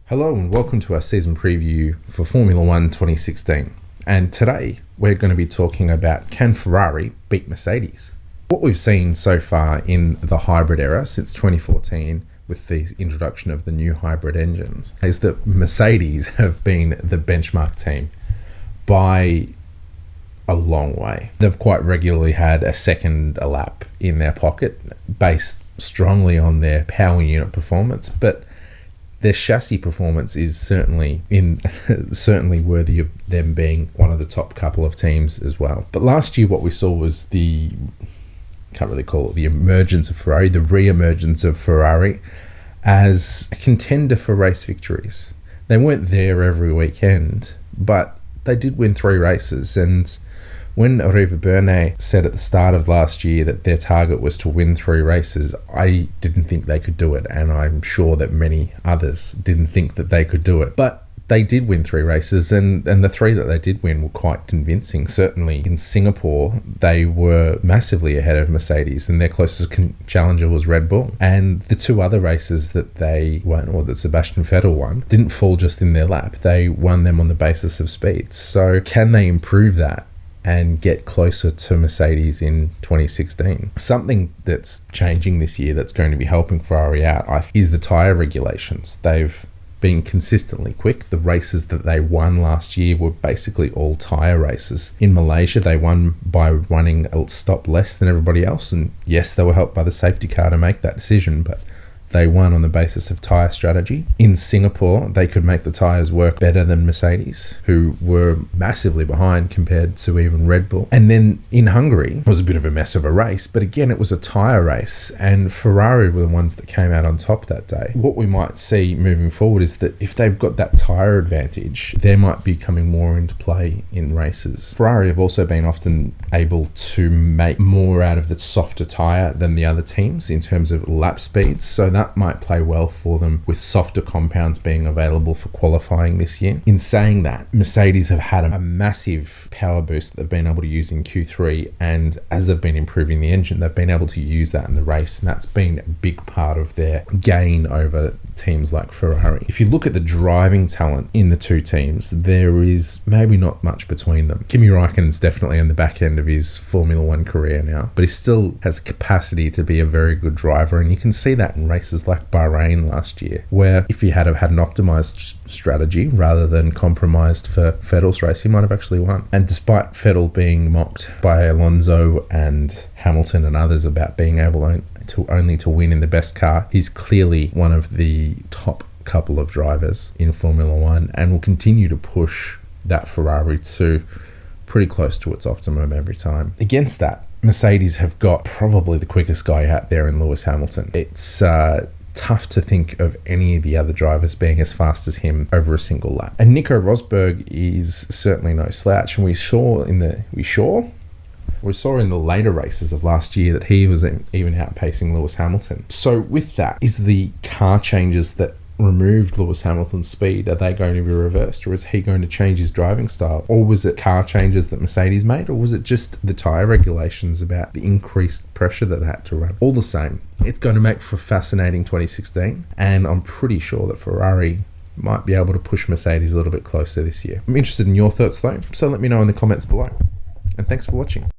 Hello and welcome to our season preview for Formula One 2016. And today we're going to be talking about, can Ferrari beat Mercedes? What we've seen so far in the hybrid era since 2014 with the introduction of the new hybrid engines is that Mercedes have been the benchmark team by a long way. They've quite regularly had a second a lap in their pocket based strongly on their power unit performance, but their chassis performance is certainly worthy of them being one of the top couple of teams as well. But last year what we saw was the emergence of Ferrari, the re-emergence of Ferrari as a contender for race victories. They weren't there every weekend, but they did win 3 races, and when Riva Berne said at the start of last year that their target was to win 3 races, I didn't think they could do it, and I'm sure that many others didn't think that they could do it. But they did win 3 races, and the 3 that they did win were quite convincing. Certainly in Singapore, they were massively ahead of Mercedes, and their closest challenger was Red Bull. And the 2 other races that they won, or that Sebastian Vettel won, didn't fall just in their lap. They won them on the basis of speed. So can they improve that and get closer to Mercedes in 2016? Something that's changing this year that's going to be helping Ferrari out is the tyre regulations. They've been consistently quick. The races that they won last year were basically all tyre races. In Malaysia, they won by running a stop less than everybody else, and yes, they were helped by the safety car to make that decision, but they won on the basis of tyre strategy. In Singapore, they could make the tyres work better than Mercedes, who were massively behind compared to even Red Bull. And then in Hungary, it was a bit of a mess of a race, but again, it was a tyre race, and Ferrari were the ones that came out on top that day. What we might see moving forward is that if they've got that tyre advantage, they might be coming more into play in races. Ferrari have also been often able to make more out of the softer tyre than the other teams in terms of lap speeds, so that might play well for them with softer compounds being available for qualifying this year. In saying that, Mercedes have had a massive power boost that they've been able to use in Q3, and as they've been improving the engine, they've been able to use that in the race, and that's been a big part of their gain over teams like Ferrari. If you look at the driving talent in the 2 teams, there is maybe not much between them. Kimi Räikkönen's definitely on the back end of his Formula One career now, but he still has the capacity to be a very good driver, and you can see that in races like Bahrain last year, where if he had had an optimized strategy rather than compromised for Vettel's race, he might have actually won. And despite Vettel being mocked by Alonso and Hamilton and others about being able to win in the best car, he's clearly one of the top couple of drivers in Formula One and will continue to push that Ferrari to pretty close to its optimum every time. Against that, Mercedes have got probably the quickest guy out there in Lewis Hamilton. It's tough to think of any of the other drivers being as fast as him over a single lap. And Nico Rosberg is certainly no slouch, and we saw in the later races of last year that he was even outpacing Lewis Hamilton. So with that, is the car changes that removed Lewis Hamilton's speed, are they going to be reversed, or is he going to change his driving style? Or was it car changes that Mercedes made, or was it just the tyre regulations about the increased pressure that they had to run? All the same, it's going to make for a fascinating 2016, and I'm pretty sure that Ferrari might be able to push Mercedes a little bit closer this year. I'm interested in your thoughts though, so let me know in the comments below. And thanks for watching.